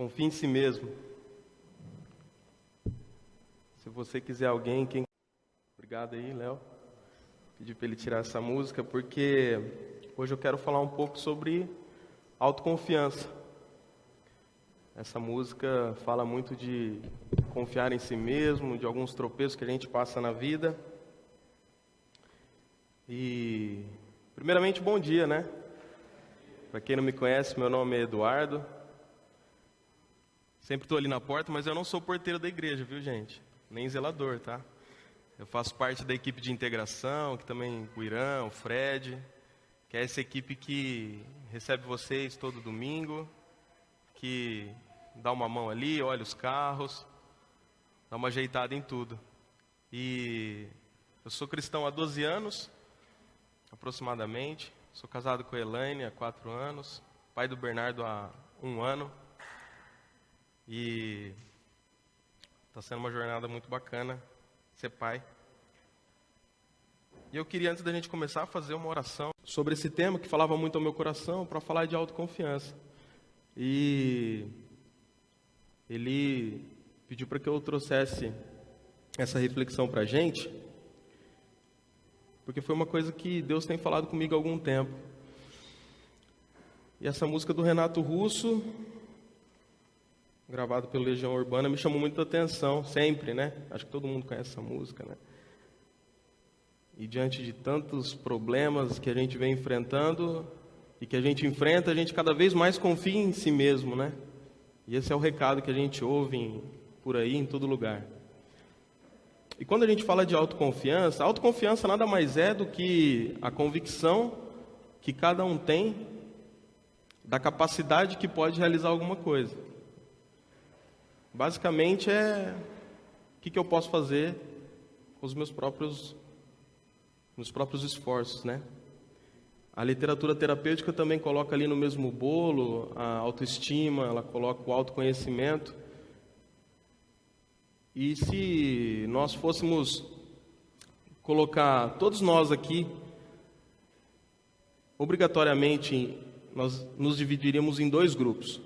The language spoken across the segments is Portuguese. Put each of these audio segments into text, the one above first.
Confie em si mesmo. Se você quiser alguém, quem... Obrigado aí, Léo. Pedi para ele tirar essa música, porque hoje eu quero falar um pouco sobre autoconfiança. Essa música fala muito de confiar em si mesmo, de alguns tropeços que a gente passa na vida. E, primeiramente, bom dia, né? Para quem não me conhece, meu nome é Eduardo. Sempre estou ali na porta, mas eu não sou porteiro da igreja, viu, gente? Nem zelador, tá? Eu faço parte da equipe de integração, que também o Irã, o Fred, que é essa equipe que recebe vocês todo domingo, que dá uma mão ali, olha os carros, dá uma ajeitada em tudo. E eu sou cristão há 12 anos, aproximadamente. Sou casado com a Elaine há 4 anos, pai do Bernardo há 1 ano. E está sendo uma jornada muito bacana ser pai. E eu queria, antes da gente começar, fazer uma oração sobre esse tema que falava muito ao meu coração, para falar de autoconfiança. E ele pediu para que eu trouxesse essa reflexão para a gente, porque foi uma coisa que Deus tem falado comigo há algum tempo. E essa música do Renato Russo, gravado pelo Legião Urbana, me chamou muita atenção, sempre, né? Acho que todo mundo conhece essa música, né? E diante de tantos problemas que a gente vem enfrentando e que a gente enfrenta, a gente cada vez mais confia em si mesmo, né? E esse é o recado que a gente ouve por aí, em todo lugar. E quando a gente fala de autoconfiança, autoconfiança nada mais é do que a convicção que cada um tem da capacidade que pode realizar alguma coisa. Basicamente o que eu posso fazer com os meus próprios esforços, né? A literatura terapêutica também coloca ali no mesmo bolo a autoestima, ela coloca o autoconhecimento. E se nós fôssemos colocar todos nós aqui, obrigatoriamente nós nos dividiríamos em 2 grupos.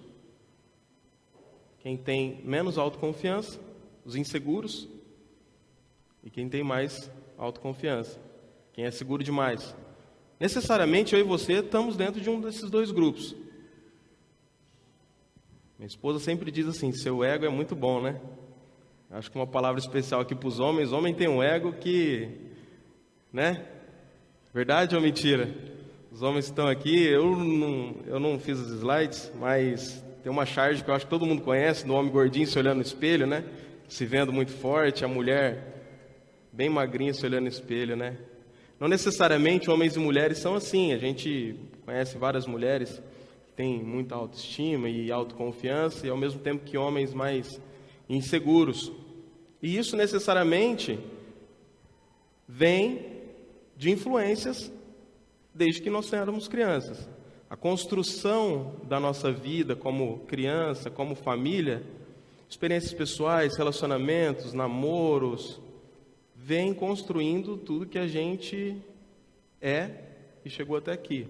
Quem tem menos autoconfiança, os inseguros, e quem tem mais autoconfiança, quem é seguro demais. Necessariamente eu e você estamos dentro de um desses 2 grupos. Minha esposa sempre diz assim, seu ego é muito bom, né? Acho que uma palavra especial aqui para os homens, homem tem um ego que, né? Verdade ou mentira? Os homens estão aqui, eu não fiz os slides, mas tem uma charge que eu acho que todo mundo conhece, do homem gordinho se olhando no espelho, né? Se vendo muito forte, a mulher bem magrinha se olhando no espelho, né? Não necessariamente homens e mulheres são assim. A gente conhece várias mulheres que têm muita autoestima e autoconfiança, e ao mesmo tempo que homens mais inseguros. E isso necessariamente vem de influências desde que nós éramos crianças. A construção da nossa vida como criança, como família, experiências pessoais, relacionamentos, namoros, vem construindo tudo que a gente é e chegou até aqui.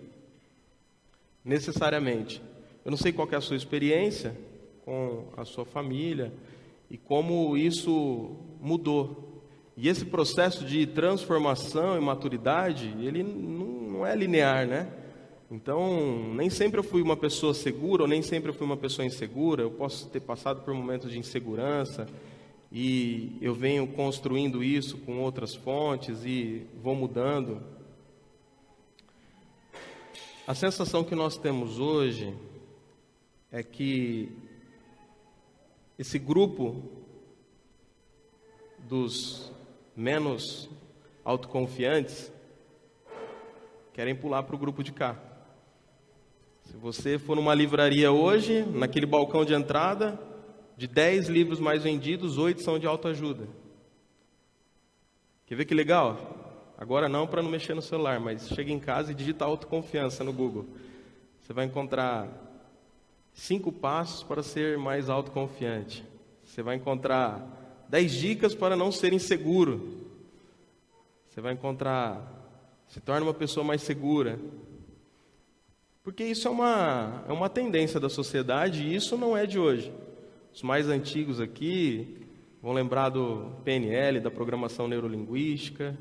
Necessariamente. Eu não sei qual que é a sua experiência com a sua família e como isso mudou. E esse processo de transformação e maturidade, ele não é linear, né? Então, nem sempre eu fui uma pessoa segura, ou nem sempre eu fui uma pessoa insegura. Eu posso ter passado por momentos de insegurança, e eu venho construindo isso com outras fontes e vou mudando. A sensação que nós temos hoje é que esse grupo dos menos autoconfiantes querem pular para o grupo de cá. Se você for numa livraria hoje, naquele balcão de entrada, de 10 livros mais vendidos, 8 são de autoajuda. Quer ver que legal? Agora não, para não mexer no celular, mas chega em casa e digita autoconfiança no Google. Você vai encontrar 5 passos para ser mais autoconfiante. Você vai encontrar 10 dicas para não ser inseguro. Você vai encontrar, se torna uma pessoa mais segura. Porque isso é uma tendência da sociedade e isso não é de hoje. Os mais antigos aqui vão lembrar do PNL, da programação neurolinguística,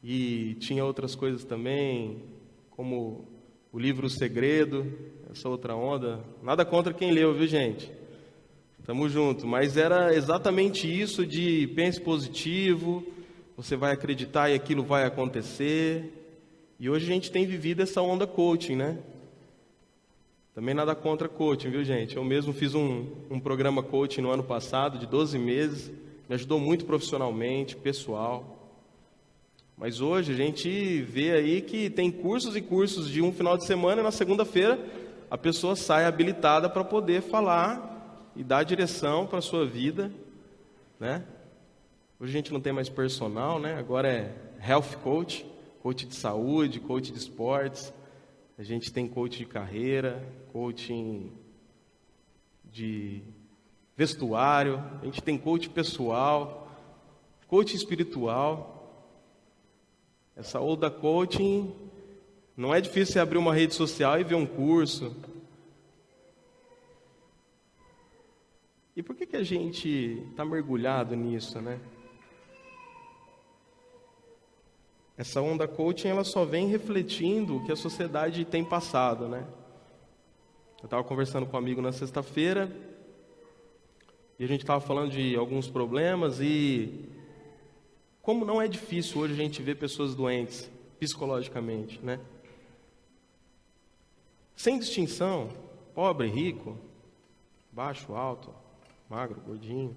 e tinha outras coisas também, como o livro O Segredo, essa outra onda. Nada contra quem leu, viu, gente? Tamo junto. Mas era exatamente isso de pense positivo, você vai acreditar e aquilo vai acontecer. E hoje a gente tem vivido essa onda coaching, né? Também nada contra coaching, viu, gente? Eu mesmo fiz um programa coaching no ano passado, de 12 meses. Me ajudou muito profissionalmente, pessoal. Mas hoje a gente vê aí que tem cursos e cursos de um final de semana e na segunda-feira a pessoa sai habilitada para poder falar e dar direção para a sua vida, né? Hoje a gente não tem mais personal, né? Agora é health coach, coach de saúde, coach de esportes. A gente tem coach de carreira, coaching de vestuário, a gente tem coach pessoal, coach espiritual. Essa onda coaching, não é difícil você abrir uma rede social e ver um curso. E por que a gente está mergulhado nisso, né? Essa onda coaching, ela só vem refletindo o que a sociedade tem passado, né? Eu estava conversando com um amigo na sexta-feira e a gente estava falando de alguns problemas e como não é difícil hoje a gente ver pessoas doentes psicologicamente, né? Sem distinção, pobre, rico, baixo, alto, magro, gordinho.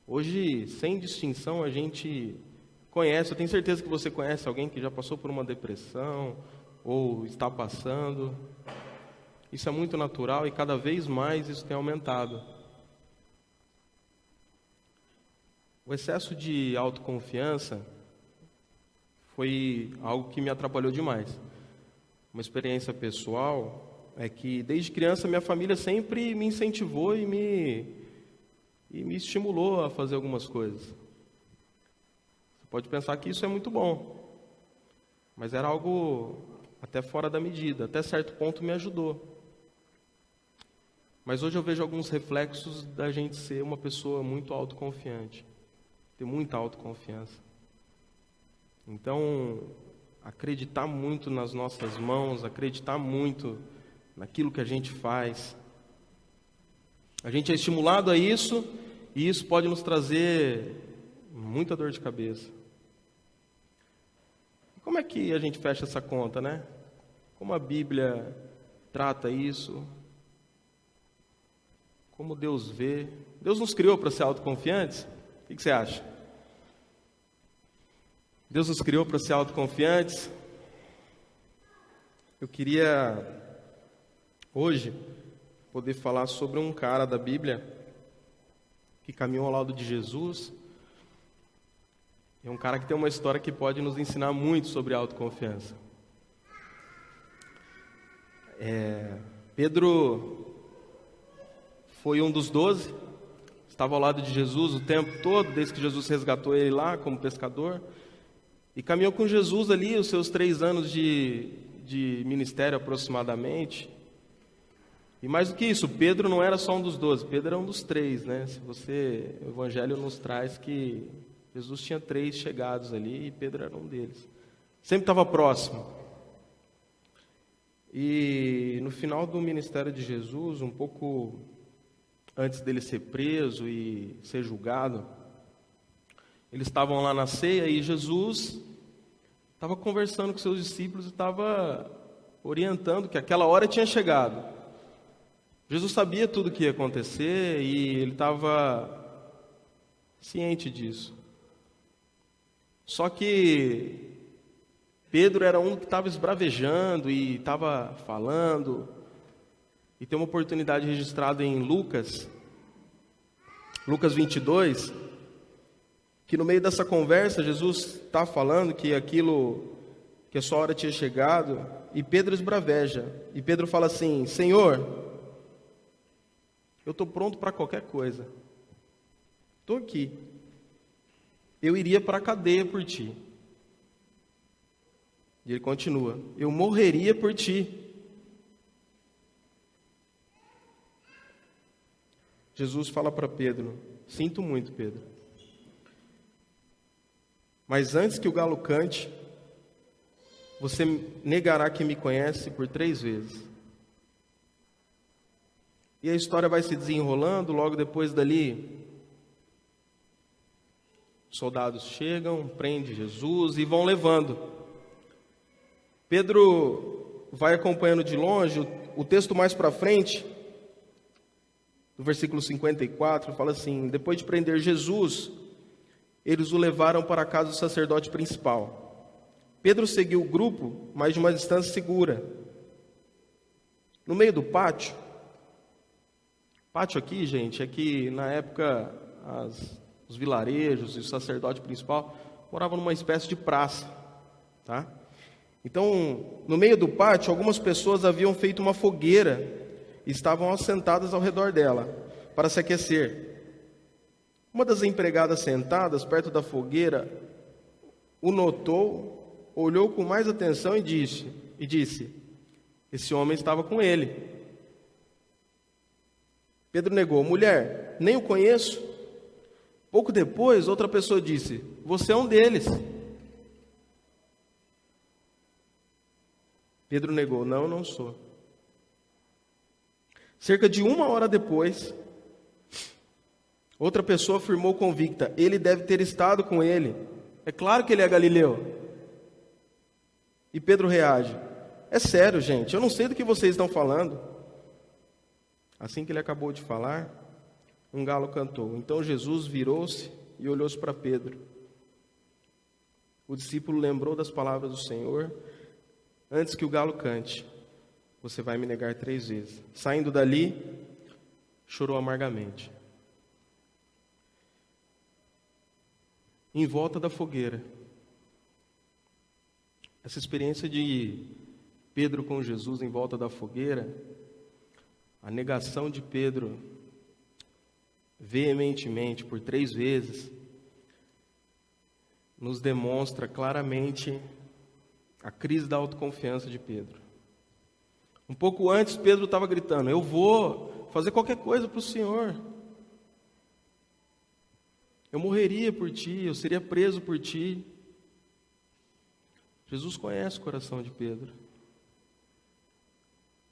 Hoje, sem distinção, a gente conhece, eu tenho certeza que você conhece alguém que já passou por uma depressão ou está passando. Isso é muito natural e cada vez mais isso tem aumentado. O excesso de autoconfiança foi algo que me atrapalhou demais. Uma experiência pessoal é que desde criança minha família sempre me incentivou e me estimulou a fazer algumas coisas. Você pode pensar que isso é muito bom, mas era algo até fora da medida, até certo ponto me ajudou. Mas hoje eu vejo alguns reflexos da gente ser uma pessoa muito autoconfiante, ter muita autoconfiança. Então, acreditar muito nas nossas mãos, acreditar muito naquilo que a gente faz. A gente é estimulado a isso e isso pode nos trazer muita dor de cabeça. Como é que a gente fecha essa conta, né? Como a Bíblia trata isso? Como Deus vê? Deus nos criou para ser autoconfiantes? O que você acha? Deus nos criou para ser autoconfiantes? Eu queria, hoje, poder falar sobre um cara da Bíblia que caminhou ao lado de Jesus. É um cara que tem uma história que pode nos ensinar muito sobre autoconfiança. Pedro foi um dos 12, estava ao lado de Jesus o tempo todo, desde que Jesus resgatou ele lá como pescador, e caminhou com Jesus ali os seus 3 anos de ministério aproximadamente. E mais do que isso, Pedro não era só um dos 12, Pedro era um dos 3, né? O Evangelho nos traz que Jesus tinha 3 chegados ali e Pedro era um deles. Sempre estava próximo. E no final do ministério de Jesus, um pouco antes dele ser preso e ser julgado, eles estavam lá na ceia e Jesus estava conversando com seus discípulos e estava orientando que aquela hora tinha chegado. Jesus sabia tudo o que ia acontecer e ele estava ciente disso. Só que Pedro era um que estava esbravejando e estava falando. E tem uma oportunidade registrada em Lucas 22, que no meio dessa conversa Jesus está falando que que a sua hora tinha chegado, e Pedro esbraveja. E Pedro fala assim: Senhor, eu estou pronto para qualquer coisa. Estou aqui. Eu iria para a cadeia por ti. E ele continua: eu morreria por ti. Jesus fala para Pedro: sinto muito, Pedro, mas antes que o galo cante, você negará que me conhece por 3 vezes. E a história vai se desenrolando. Logo depois dali, os soldados chegam, prendem Jesus e vão levando. Pedro vai acompanhando de longe. O texto mais para frente, no versículo 54, fala assim: depois de prender Jesus, eles o levaram para a casa do sacerdote principal. Pedro seguiu o grupo, mas de uma distância segura. No meio do pátio aqui, gente, é que na época os vilarejos e o sacerdote principal moravam numa espécie de praça, tá? Então, no meio do pátio, algumas pessoas haviam feito uma fogueira e estavam assentadas ao redor dela para se aquecer. Uma das empregadas sentadas perto da fogueira o notou, olhou com mais atenção e disse: esse homem estava com ele. Pedro negou: mulher, nem o conheço. Pouco depois, outra pessoa disse: você é um deles. Pedro negou: não sou. Cerca de 1 hora depois, outra pessoa afirmou convicta: ele deve ter estado com ele. É claro que ele é galileu. E Pedro reage: é sério, gente, eu não sei do que vocês estão falando. Assim que ele acabou de falar, um galo cantou. Então Jesus virou-se e olhou-se para Pedro. O discípulo lembrou das palavras do Senhor: antes que o galo cante, você vai me negar 3 vezes. Saindo dali, chorou amargamente. Em volta da fogueira, essa experiência de Pedro com Jesus em volta da fogueira, a negação de Pedro veementemente por 3 vezes, nos demonstra claramente a crise da autoconfiança de Pedro. Um pouco antes, Pedro estava gritando: eu vou fazer qualquer coisa para o Senhor. Eu morreria por ti, eu seria preso por ti. Jesus conhece o coração de Pedro.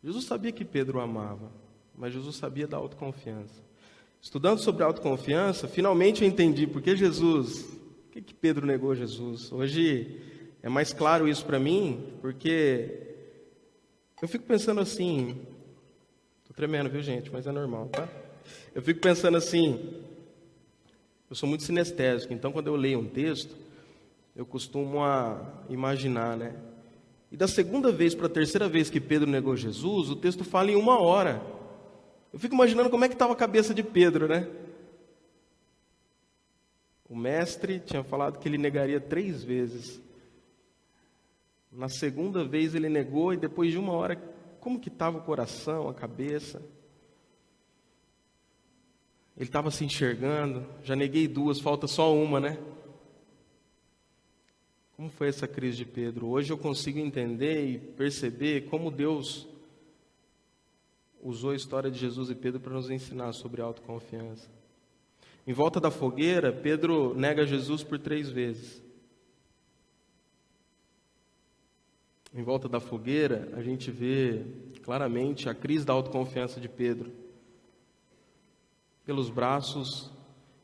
Jesus sabia que Pedro o amava, mas Jesus sabia da autoconfiança. Estudando sobre a autoconfiança, finalmente eu entendi por que Pedro negou Jesus. Hoje é mais claro isso para mim, porque eu fico pensando assim, estou tremendo, viu, gente, mas é normal, tá? Eu fico pensando assim, eu sou muito sinestésico, então quando eu leio um texto, eu costumo imaginar, né? E da segunda vez para a terceira vez que Pedro negou Jesus, o texto fala em 1 hora. Eu fico imaginando como é que estava a cabeça de Pedro, né? O mestre tinha falado que ele negaria 3 vezes. Na segunda vez ele negou, e depois de 1 hora, como que estava o coração, a cabeça? Ele estava se enxergando: já neguei 2, falta só 1, né? Como foi essa crise de Pedro? Hoje eu consigo entender e perceber como Deus usou a história de Jesus e Pedro para nos ensinar sobre autoconfiança. Em volta da fogueira, Pedro nega Jesus por 3 vezes. Em volta da fogueira, a gente vê claramente a crise da autoconfiança de Pedro. Pelos braços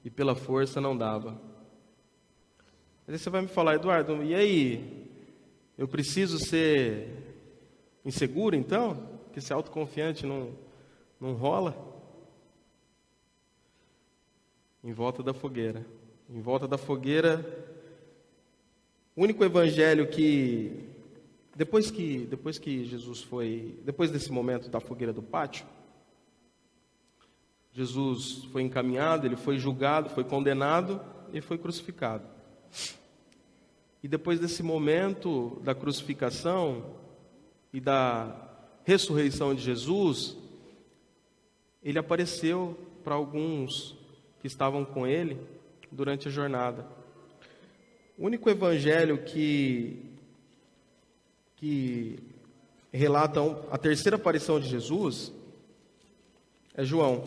e pela força não dava. Mas aí você vai me falar: Eduardo, e aí? Eu preciso ser inseguro então? Porque ser autoconfiante não rola? Em volta da fogueira. Em volta da fogueira, o único evangelho que... Depois que Jesus foi... Depois desse momento da fogueira do pátio, Jesus foi encaminhado, ele foi julgado, foi condenado e foi crucificado. E depois desse momento da crucificação e da ressurreição de Jesus, ele apareceu para alguns que estavam com ele durante a jornada. O único evangelho que que relatam a terceira aparição de Jesus é João.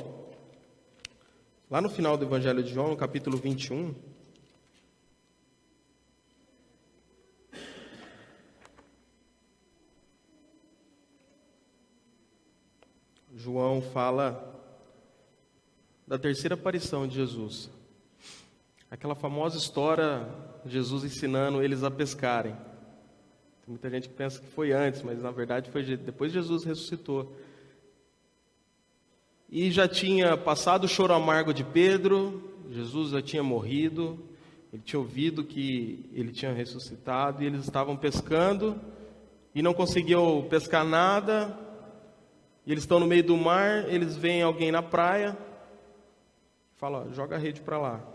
Lá no final do Evangelho de João, no capítulo 21, João fala da terceira aparição de Jesus. Aquela famosa história, Jesus ensinando eles a pescarem. Tem muita gente que pensa que foi antes, mas na verdade foi depois que Jesus ressuscitou. E já tinha passado o choro amargo de Pedro, Jesus já tinha morrido, ele tinha ouvido que ele tinha ressuscitado, e eles estavam pescando, e não conseguiam pescar nada, e eles estão no meio do mar, eles veem alguém na praia, fala, joga a rede para lá.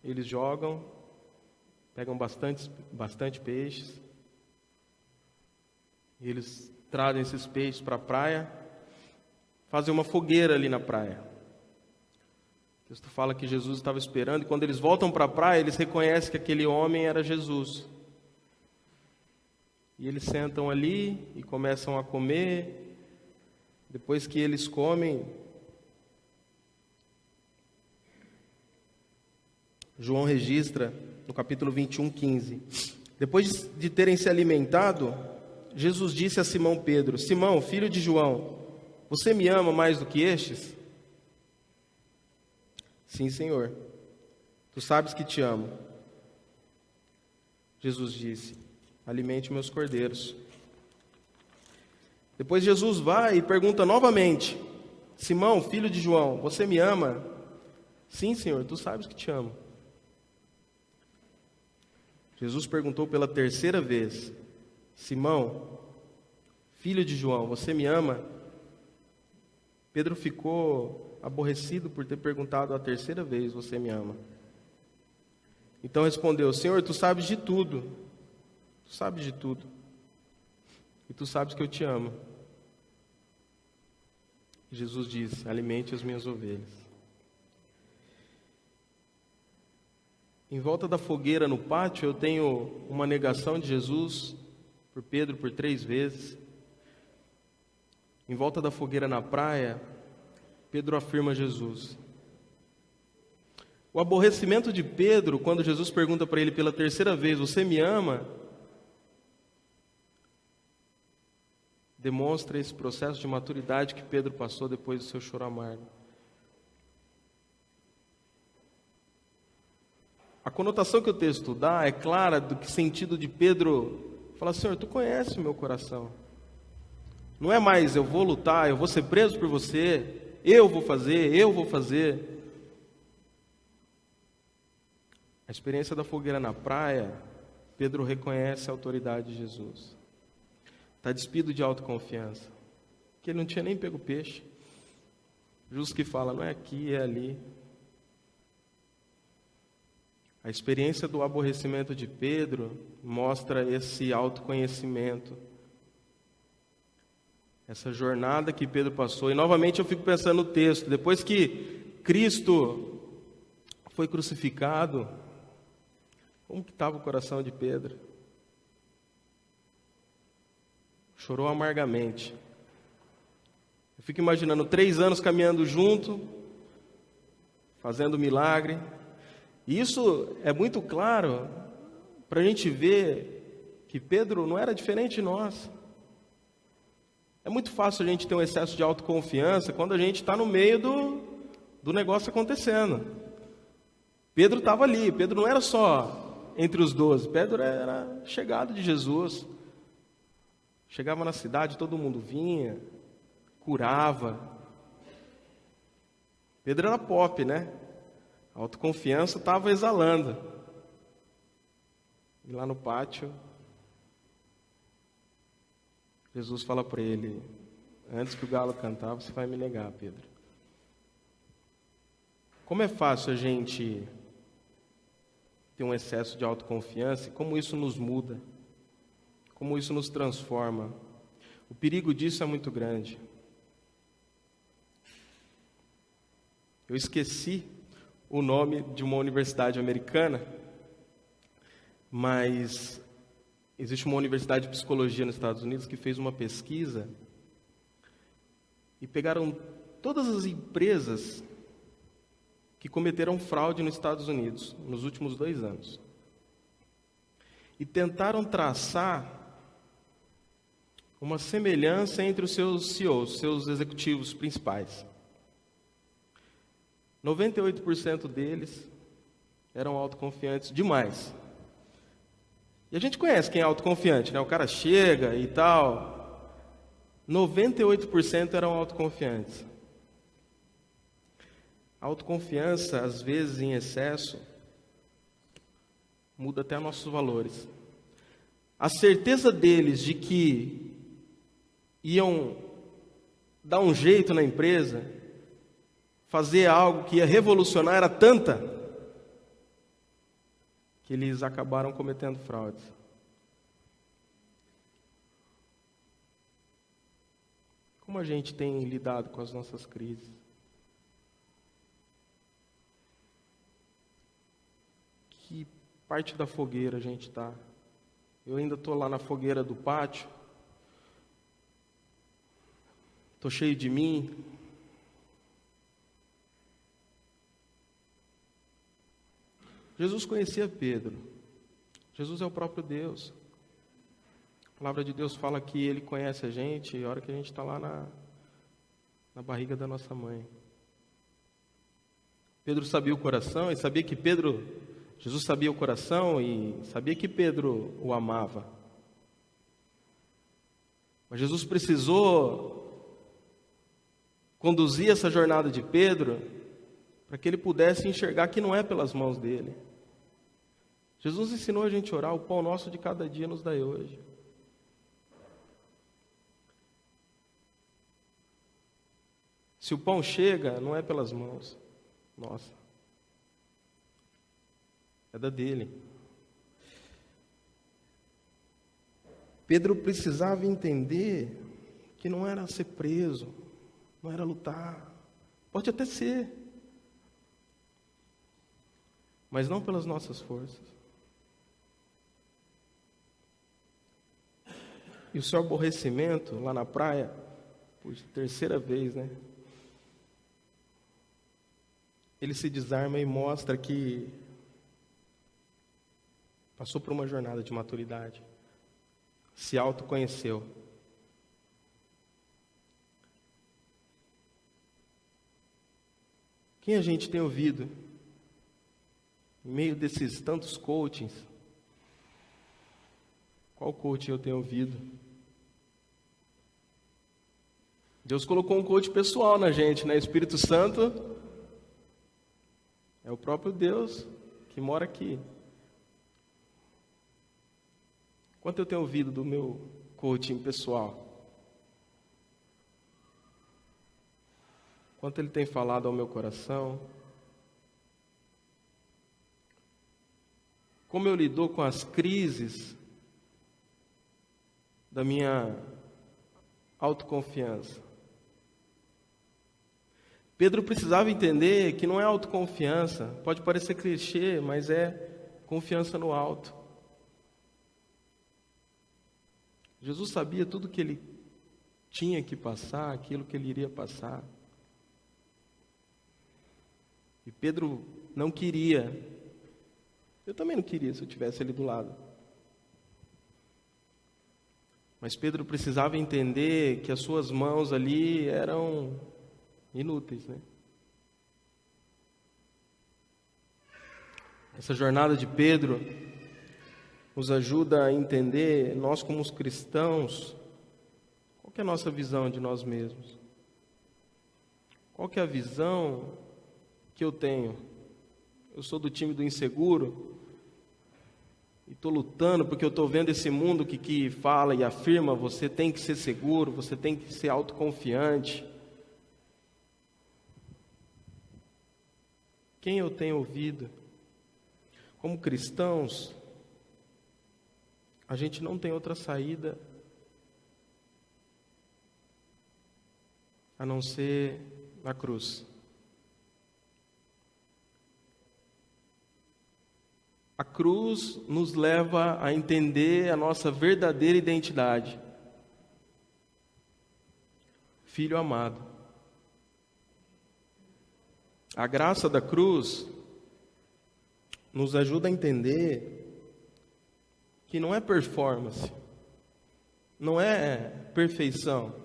Eles jogam, pegam bastante peixes, e eles trazem esses peixes para a praia, fazem uma fogueira ali na praia. O texto fala que Jesus estava esperando, e quando eles voltam para a praia, eles reconhecem que aquele homem era Jesus. E eles sentam ali e começam a comer. Depois que eles comem, João registra no capítulo 21, 15. Depois de terem se alimentado, Jesus disse a Simão Pedro: Simão, filho de João, você me ama mais do que estes? Sim, Senhor. Tu sabes que te amo. Jesus disse: alimente meus cordeiros. Depois Jesus vai e pergunta novamente: Simão, filho de João, você me ama? Sim, Senhor, tu sabes que te amo. Jesus perguntou pela terceira vez: Simão, filho de João, você me ama? Pedro ficou aborrecido por ter perguntado a terceira vez: você me ama? Então respondeu: Senhor, tu sabes de tudo. Tu sabes de tudo. E tu sabes que eu te amo. Jesus disse: alimente as minhas ovelhas. Em volta da fogueira no pátio, eu tenho uma negação de Jesus por Pedro por 3 vezes. Em volta da fogueira na praia, Pedro afirma Jesus. O aborrecimento de Pedro, quando Jesus pergunta para ele pela terceira vez: você me ama? Demonstra esse processo de maturidade que Pedro passou depois do seu choro amargo. A conotação que o texto dá é clara do que sentido de Pedro falar: Senhor, tu conheces o meu coração. Não é mais eu vou lutar, eu vou ser preso por você, eu vou fazer. A experiência da fogueira na praia, Pedro reconhece a autoridade de Jesus. Está despido de autoconfiança, que ele não tinha nem pego peixe. Justo que fala, não é aqui, é ali. A experiência do aborrecimento de Pedro mostra esse autoconhecimento, essa jornada que Pedro passou. E novamente eu fico pensando no texto, depois que Cristo foi crucificado, como que estava o coração de Pedro? Chorou amargamente. Eu fico imaginando 3 anos caminhando junto, fazendo milagre. E isso é muito claro para a gente ver que Pedro não era diferente de nós. É muito fácil a gente ter um excesso de autoconfiança quando a gente está no meio do negócio acontecendo. Pedro estava ali. Pedro não era só entre os 12. Pedro era chegado de Jesus. Chegava na cidade, todo mundo vinha, curava. Pedro era pop, né? A autoconfiança estava exalando. E lá no pátio, Jesus fala para ele: antes que o galo cantar, você vai me negar, Pedro. Como é fácil a gente ter um excesso de autoconfiança e como isso nos muda. Como isso nos transforma. O perigo disso é muito grande. Eu esqueci o nome de uma universidade americana, mas Existe uma universidade de psicologia nos Estados Unidos que fez uma pesquisa e pegaram todas as empresas que cometeram fraude nos Estados Unidos nos últimos 2 anos e tentaram traçar uma semelhança entre os seus CEOs, seus executivos principais. 98% deles eram autoconfiantes demais. E a gente conhece quem é autoconfiante, né? O cara chega e tal. 98% eram autoconfiantes. A autoconfiança, às vezes em excesso, muda até nossos valores. A certeza deles de que iam dar um jeito na empresa, fazer algo que ia revolucionar, era tanta que eles acabaram cometendo fraudes. Como a gente tem lidado com as nossas crises? Que parte da fogueira a gente está? Eu ainda estou lá na fogueira do pátio, estou cheio de mim. Jesus conhecia Pedro. Jesus é o próprio Deus. A palavra de Deus fala que Ele conhece a gente a hora que a gente está lá na barriga da nossa mãe. Pedro sabia o coração e sabia que Jesus sabia o coração e sabia que Pedro o amava. Mas Jesus precisou conduzir essa jornada de Pedro para que ele pudesse enxergar que não é pelas mãos dele. Jesus ensinou a gente a orar: o pão nosso de cada dia nos dai hoje. Se o pão chega, não é pelas mãos nossa, é da dele. Pedro precisava entender que não era ser preso, não era lutar. Pode até ser, mas não pelas nossas forças. E o seu aborrecimento lá na praia, por 3ª vez, né? Ele se desarma e mostra que passou por uma jornada de maturidade, se autoconheceu. Quem a gente tem ouvido em meio desses tantos coachings? Qual coaching eu tenho ouvido? Deus colocou um coach pessoal na gente, né? Espírito Santo é o próprio Deus que mora aqui. Quanto eu tenho ouvido do meu coaching pessoal? Quanto ele tem falado ao meu coração? Como eu lido com as crises da minha autoconfiança? Pedro precisava entender que não é autoconfiança, pode parecer clichê, mas é confiança no alto. Jesus sabia tudo que ele tinha que passar, aquilo que ele iria passar. E Pedro não queria. Eu também não queria se eu tivesse ali do lado. Mas Pedro precisava entender que as suas mãos ali eram inúteis, né? Essa jornada de Pedro nos ajuda a entender, nós como os cristãos, qual que é a nossa visão de nós mesmos? Qual que é a visão que eu tenho? Eu sou do time do inseguro e estou lutando porque eu estou vendo esse mundo que fala e afirma: você tem que ser seguro, você tem que ser autoconfiante. Quem eu tenho ouvido? Como cristãos, a gente não tem outra saída a não ser na cruz. A cruz nos leva a entender a nossa verdadeira identidade. Filho amado. A graça da cruz nos ajuda a entender que não é performance, não é perfeição,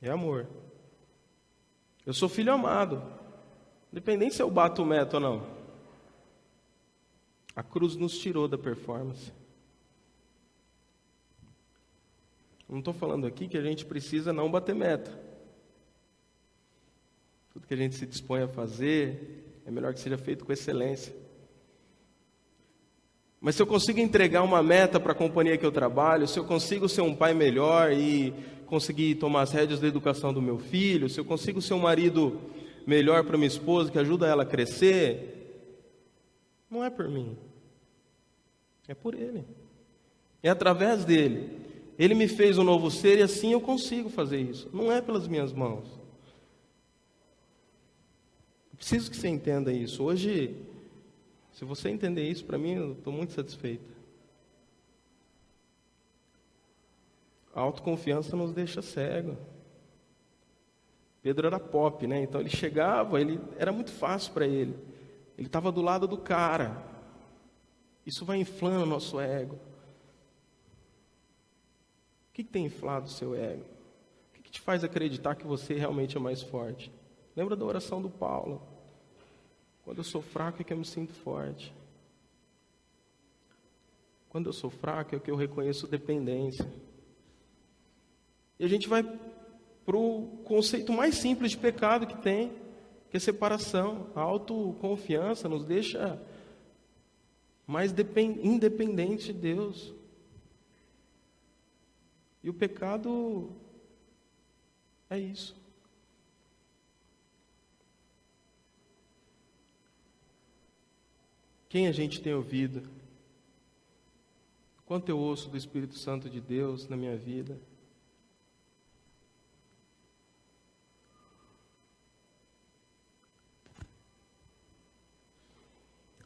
é amor. Eu sou filho amado, independente se eu bato meta ou não. A cruz nos tirou da performance. Não estou falando aqui que a gente precisa não bater meta. Tudo que a gente se dispõe a fazer, é melhor que seja feito com excelência. Mas se eu consigo entregar uma meta para a companhia que eu trabalho, se eu consigo ser um pai melhor e conseguir tomar as rédeas da educação do meu filho, se eu consigo ser um marido melhor para minha esposa, que ajuda ela a crescer, não é por mim, é por Ele. É através dele. Ele me fez um novo ser e assim eu consigo fazer isso. Não é pelas minhas mãos. Eu preciso que você entenda isso. Hoje, se você entender isso, para mim, eu estou muito satisfeito. A autoconfiança nos deixa cego. Pedro era pop, né? Então ele chegava, era muito fácil para ele. Ele estava do lado do cara. Isso vai inflando o nosso ego. O que tem inflado o seu ego? O que te faz acreditar que você realmente é mais forte? Lembra da oração do Paulo? Quando eu sou fraco é que eu me sinto forte. Quando eu sou fraco é que eu reconheço dependência. E a gente vai para o conceito mais simples de pecado que tem, que é separação. A autoconfiança nos deixa mais independente de Deus. E o pecado é isso. Quem a gente tem ouvido? Quanto eu ouço do Espírito Santo de Deus na minha vida?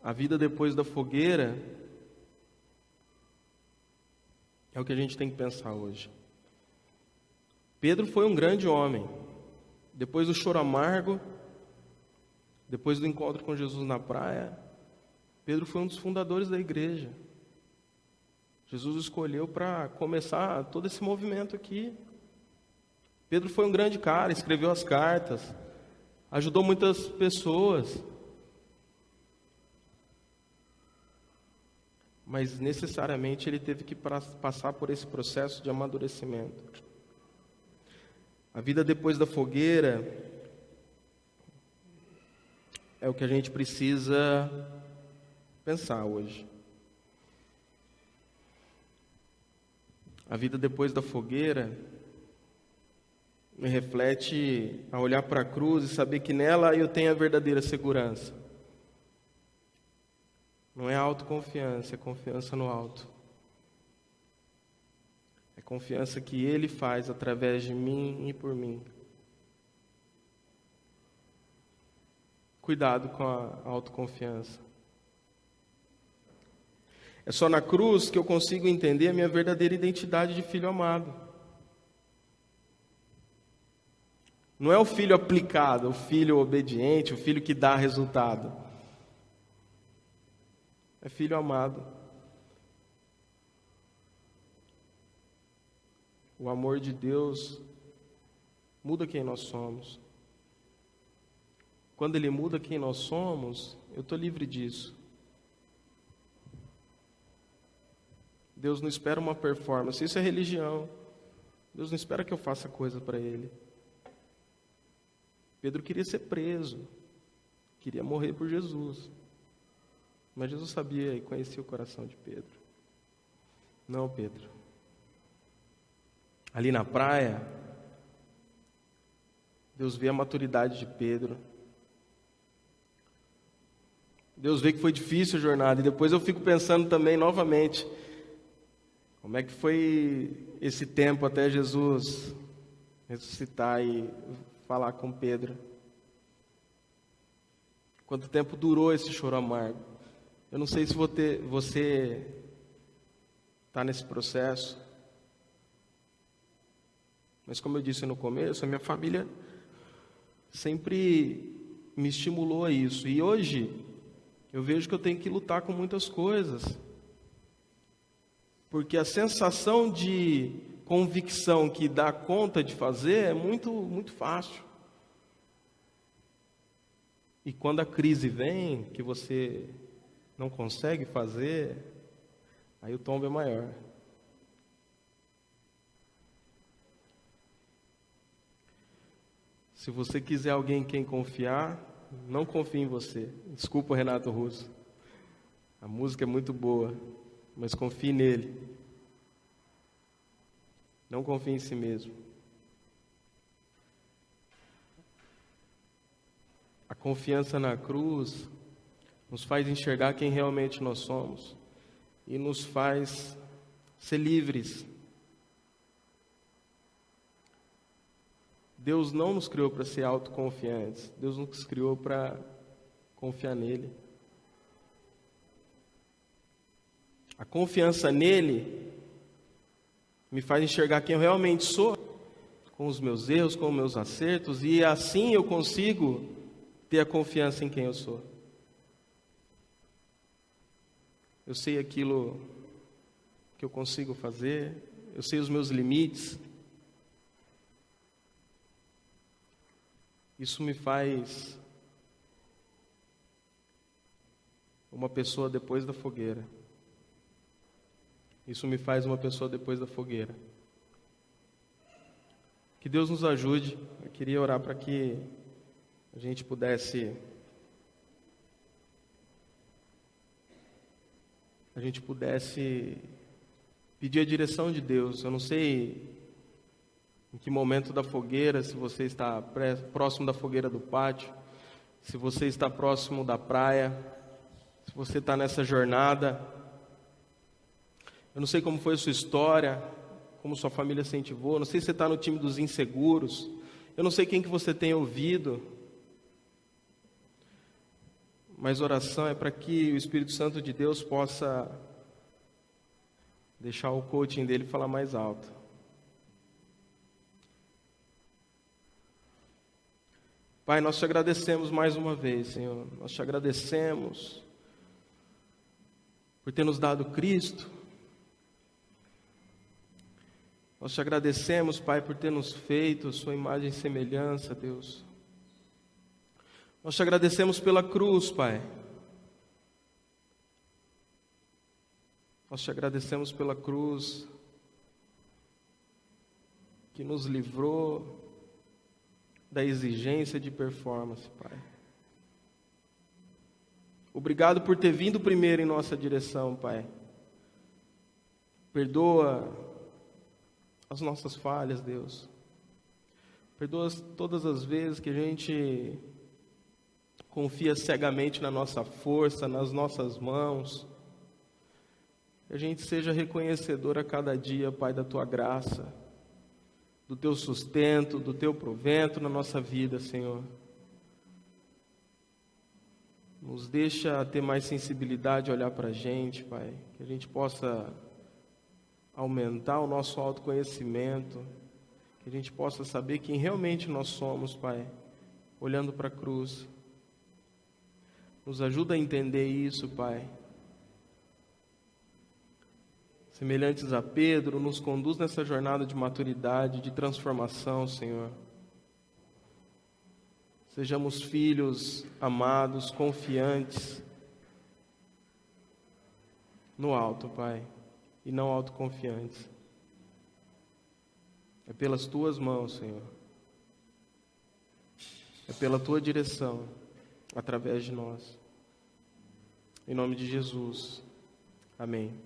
A vida depois da fogueira é o que a gente tem que pensar hoje. Pedro foi um grande homem. Depois do choro amargo, depois do encontro com Jesus na praia, Pedro foi um dos fundadores da igreja. Jesus o escolheu para começar todo esse movimento aqui. Pedro foi um grande cara, escreveu as cartas, ajudou muitas pessoas. Mas necessariamente ele teve que passar por esse processo de amadurecimento. A vida depois da fogueira é o que a gente precisa pensar hoje. A vida depois da fogueira me reflete a olhar para a cruz e saber que nela eu tenho a verdadeira segurança. Não é autoconfiança, é confiança no alto. É confiança que Ele faz através de mim e por mim. Cuidado com a autoconfiança. É só na cruz que eu consigo entender a minha verdadeira identidade de filho amado. Não é o filho aplicado, o filho obediente, o filho que dá resultado. É filho amado. O amor de Deus muda quem nós somos. Quando Ele muda quem nós somos, eu estou livre disso. Deus não espera uma performance, isso é religião. Deus não espera que eu faça coisa para Ele. Pedro queria ser preso, queria morrer por Jesus. Mas Jesus sabia e conhecia o coração de Pedro. Não, Pedro. Ali na praia, Deus vê a maturidade de Pedro. Deus vê que foi difícil a jornada. E depois eu fico pensando também novamente, como é que foi esse tempo até Jesus ressuscitar e falar com Pedro? Quanto tempo durou esse choro amargo? Eu não sei se você está nesse processo, mas como eu disse no começo, a minha família sempre me estimulou a isso. E hoje eu vejo que eu tenho que lutar com muitas coisas, porque a sensação de convicção que dá conta de fazer é muito, muito fácil. E quando a crise vem, que você não consegue fazer, aí o tombo é maior. Se você quiser alguém em quem confiar, não confie em você. Desculpa, Renato Russo. A música é muito boa, mas confie nele. Não confie em si mesmo. A confiança na cruz nos faz enxergar quem realmente nós somos e nos faz ser livres. Deus não nos criou para ser autoconfiantes. Deus nos criou para confiar nele. A confiança nele me faz enxergar quem eu realmente sou, com os meus erros, com os meus acertos, e assim eu consigo ter a confiança em quem eu sou. Eu sei aquilo que eu consigo fazer, eu sei os meus limites. Isso me faz uma pessoa depois da fogueira. Isso me faz uma pessoa depois da fogueira. Que Deus nos ajude. Eu queria orar para que a gente pudesse pedir a direção de Deus. Eu não sei em que momento da fogueira, se você está próximo da fogueira do pátio, se você está próximo da praia, se você está nessa jornada. Eu não sei como foi a sua história, como sua família incentivou. Eu não sei se você está no time dos inseguros. Eu não sei quem que você tem ouvido. Mas oração é para que o Espírito Santo de Deus possa deixar o coaching dele falar mais alto. Pai, nós te agradecemos mais uma vez, Senhor. Nós te agradecemos por ter nos dado Cristo. Nós te agradecemos, Pai, por ter nos feito sua imagem e semelhança, Deus. Nós te agradecemos pela cruz, Pai. Nós te agradecemos pela cruz que nos livrou da exigência de performance, Pai. Obrigado por ter vindo primeiro em nossa direção, Pai. Perdoa as nossas falhas, Deus. Perdoa todas as vezes que a gente confia cegamente na nossa força, nas nossas mãos. Que a gente seja reconhecedor a cada dia, Pai, da Tua graça, do Teu sustento, do Teu provento na nossa vida, Senhor. Nos deixa ter mais sensibilidade a olhar para a gente, Pai. Que a gente possa aumentar o nosso autoconhecimento. Que a gente possa saber quem realmente nós somos, Pai, olhando para a cruz. Nos ajuda a entender isso, Pai. Semelhantes a Pedro, nos conduz nessa jornada de maturidade, de transformação, Senhor. Sejamos filhos amados, confiantes no alto, Pai, e não autoconfiantes. É pelas Tuas mãos, Senhor. É pela Tua direção, através de nós. Em nome de Jesus. Amém.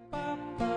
Papa.